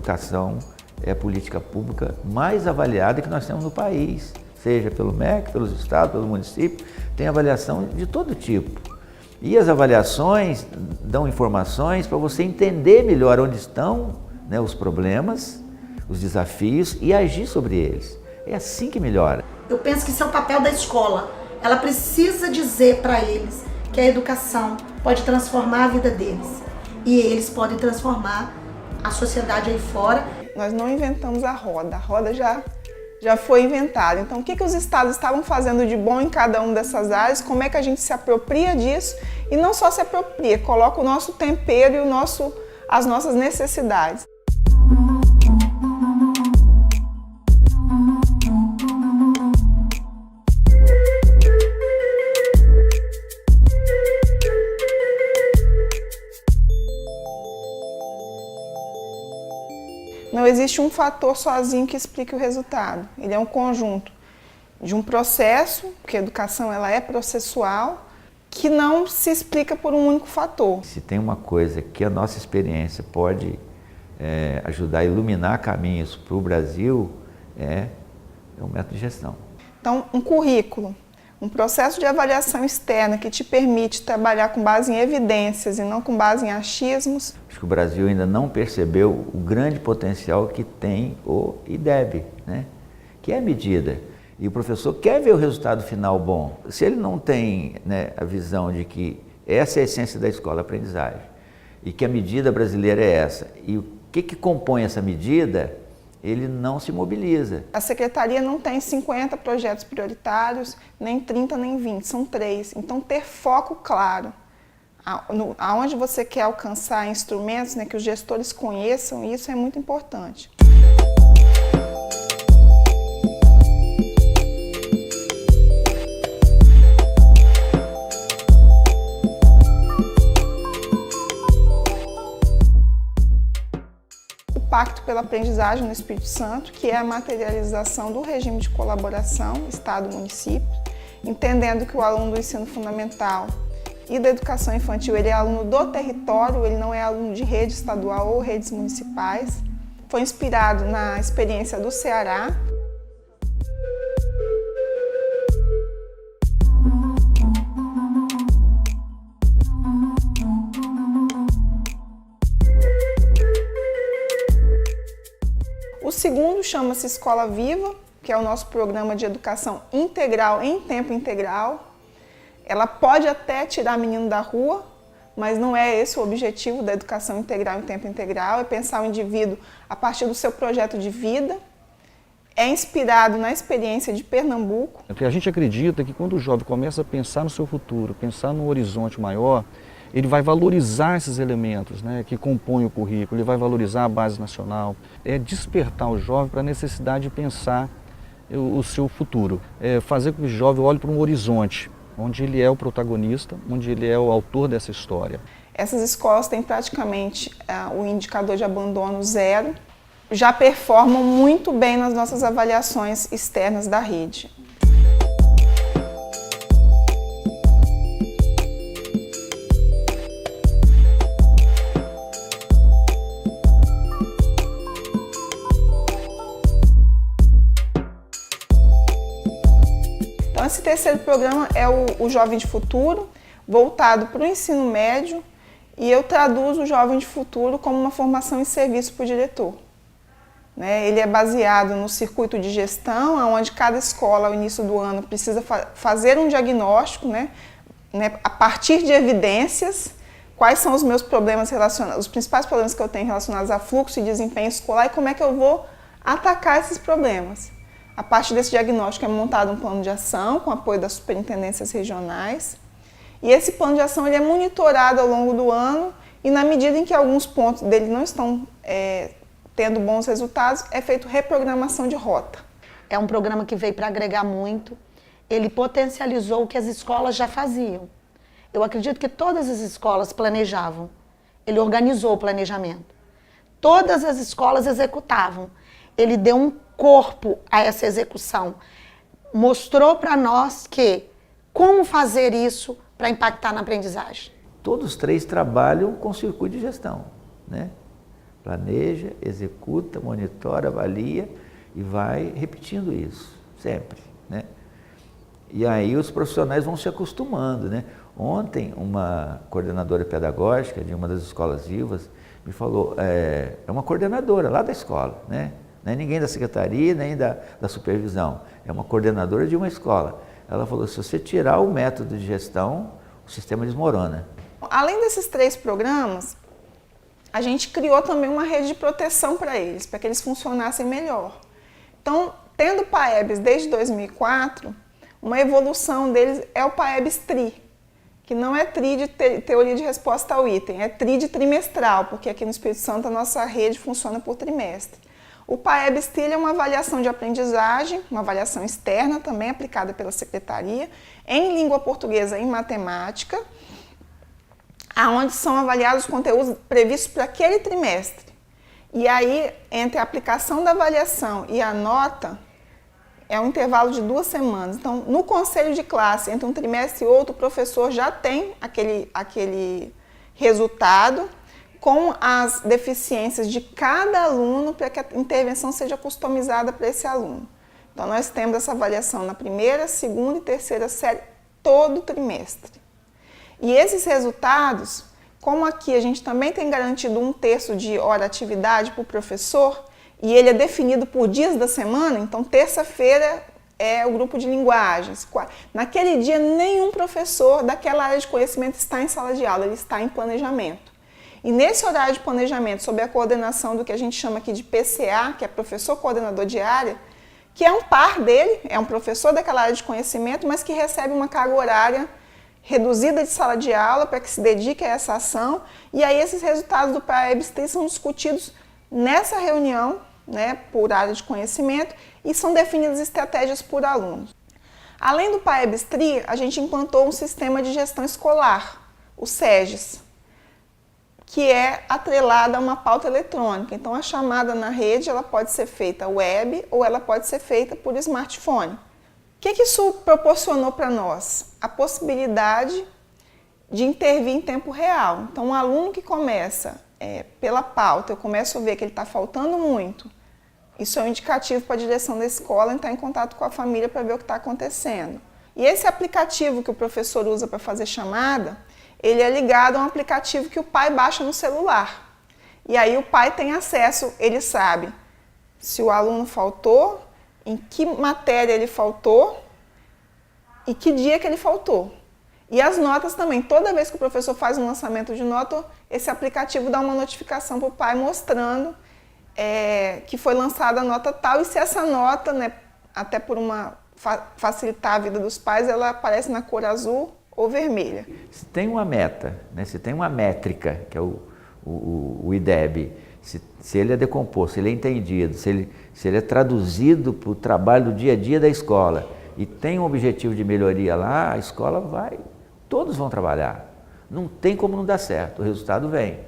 educação é a política pública mais avaliada que nós temos no país, seja pelo MEC, pelos estados, pelo município, tem avaliação de todo tipo. E as avaliações dão informações para você entender melhor onde estão, né, os problemas, os desafios e agir sobre eles. É assim que melhora. Eu penso que isso é o papel da escola. Ela precisa dizer para eles que a educação pode transformar a vida deles. E eles podem transformar a sociedade aí fora. Nós não inventamos a roda já foi inventada. Então, o que os estados estavam fazendo de bom em cada uma dessas áreas, como é que a gente se apropria disso e não só se apropria, coloca o nosso tempero e as nossas necessidades. Não existe um fator sozinho que explique o resultado. Ele é um conjunto de um processo, porque a educação ela é processual, que não se explica por um único fator. Se tem uma coisa que a nossa experiência pode ajudar a iluminar caminhos para o Brasil, é o método de gestão. Então, um currículo, um processo de avaliação externa que te permite trabalhar com base em evidências e não com base em achismos. Acho que o Brasil ainda não percebeu o grande potencial que tem o IDEB, né? Que é a medida. E o professor quer ver o resultado final bom. Se ele não tem, né, a visão de que essa é a essência da escola, a aprendizagem, e que a medida brasileira é essa, e o que compõe essa medida, ele não se mobiliza. A Secretaria não tem 50 projetos prioritários, nem 30, nem 20, são 3. Então, ter foco claro, aonde você quer alcançar instrumentos, né, que os gestores conheçam, isso é muito importante. Pacto pela Aprendizagem no Espírito Santo, que é a materialização do regime de colaboração Estado-Município, entendendo que o aluno do ensino fundamental e da educação infantil ele é aluno do território, ele não é aluno de rede estadual ou redes municipais. Foi inspirado na experiência do Ceará. O segundo chama-se Escola Viva, que é o nosso programa de educação integral em tempo integral. Ela pode até tirar menino da rua, mas não é esse o objetivo da educação integral em tempo integral, é pensar o indivíduo a partir do seu projeto de vida. É inspirado na experiência de Pernambuco. O que a gente acredita é que quando o jovem começa a pensar no seu futuro, pensar no horizonte maior, ele vai valorizar esses elementos, né, que compõem o currículo, ele vai valorizar a base nacional. É despertar o jovem para a necessidade de pensar o seu futuro. É fazer com que o jovem olhe para um horizonte, onde ele é o protagonista, onde ele é o autor dessa história. Essas escolas têm praticamente o indicador de abandono zero, já performam muito bem nas nossas avaliações externas da rede. Então, esse terceiro programa é o Jovem de Futuro, voltado para o ensino médio, e eu traduzo o Jovem de Futuro como uma formação em serviço para o diretor. Ele é baseado no circuito de gestão, onde cada escola, ao início do ano, precisa fazer um diagnóstico, a partir de evidências, quais são os meus problemas relacionados, os principais problemas que eu tenho relacionados a fluxo e desempenho escolar e como é que eu vou atacar esses problemas. A partir desse diagnóstico é montado um plano de ação com apoio das superintendências regionais e esse plano de ação ele é monitorado ao longo do ano e na medida em que alguns pontos dele não estão tendo bons resultados, é feito reprogramação de rota. É um programa que veio para agregar muito, ele potencializou o que as escolas já faziam. Eu acredito que todas as escolas planejavam, ele organizou o planejamento. Todas as escolas executavam, ele deu um corpo a essa execução, mostrou para nós como fazer isso para impactar na aprendizagem. Todos os três trabalham com circuito de gestão, né? Planeja, executa, monitora, avalia e vai repetindo isso, sempre, né? E aí os profissionais vão se acostumando, né? Ontem, uma coordenadora pedagógica de uma das escolas vivas me falou, é uma coordenadora lá da escola, né? Não é ninguém da secretaria, nem da supervisão, é uma coordenadora de uma escola. Ela falou, se você tirar o método de gestão, o sistema desmorona. Além desses 3 programas, a gente criou também uma rede de proteção para eles, para que eles funcionassem melhor. Então, tendo o PAEBS desde 2004, uma evolução deles é o PAEBS TRI, que não é TRI de teoria de resposta ao item, é TRI de trimestral, porque aqui no Espírito Santo a nossa rede funciona por trimestre. O PAEBS TRI é uma avaliação de aprendizagem, uma avaliação externa também aplicada pela secretaria, em língua portuguesa e em matemática, aonde são avaliados os conteúdos previstos para aquele trimestre. E aí, entre a aplicação da avaliação e a nota, é um intervalo de 2 semanas. Então, no conselho de classe, entre um trimestre e outro, o professor já tem aquele resultado com as deficiências de cada aluno para que a intervenção seja customizada para esse aluno. Então, nós temos essa avaliação na 1ª, 2ª e 3ª série todo trimestre. E esses resultados, como aqui a gente também tem garantido 1/3 de hora atividade para o professor, e ele é definido por dias da semana, então terça-feira é o grupo de linguagens. Naquele dia, nenhum professor daquela área de conhecimento está em sala de aula, ele está em planejamento. E nesse horário de planejamento, sob a coordenação do que a gente chama aqui de PCA, que é professor coordenador de área, que é um par dele, é um professor daquela área de conhecimento, mas que recebe uma carga horária reduzida de sala de aula para que se dedique a essa ação, e aí esses resultados do PAEBS TRI são discutidos nessa reunião, né, por área de conhecimento, e são definidas estratégias por alunos. Além do PAEBS TRI, a gente implantou um sistema de gestão escolar, o SEGES, que é atrelada a uma pauta eletrônica. Então, a chamada na rede ela pode ser feita web ou ela pode ser feita por smartphone. O que isso proporcionou para nós? A possibilidade de intervir em tempo real. Então, um aluno que começa pela pauta, eu começo a ver que ele está faltando muito, isso é um indicativo para a direção da escola entrar em contato com a família para ver o que está acontecendo. E esse aplicativo que o professor usa para fazer chamada, ele é ligado a um aplicativo que o pai baixa no celular. E aí o pai tem acesso, ele sabe se o aluno faltou, em que matéria ele faltou e que dia que ele faltou. E as notas também. Toda vez que o professor faz um lançamento de nota, esse aplicativo dá uma notificação para o pai mostrando que foi lançada a nota tal. E se essa nota, né, até por facilitar a vida dos pais, ela aparece na cor azul ou vermelha. Se tem uma meta, né, se tem uma métrica, que é o IDEB, se ele é decomposto, se ele é entendido, se ele é traduzido para o trabalho do dia a dia da escola e tem um objetivo de melhoria lá, a escola vai, todos vão trabalhar. Não tem como não dar certo, o resultado vem.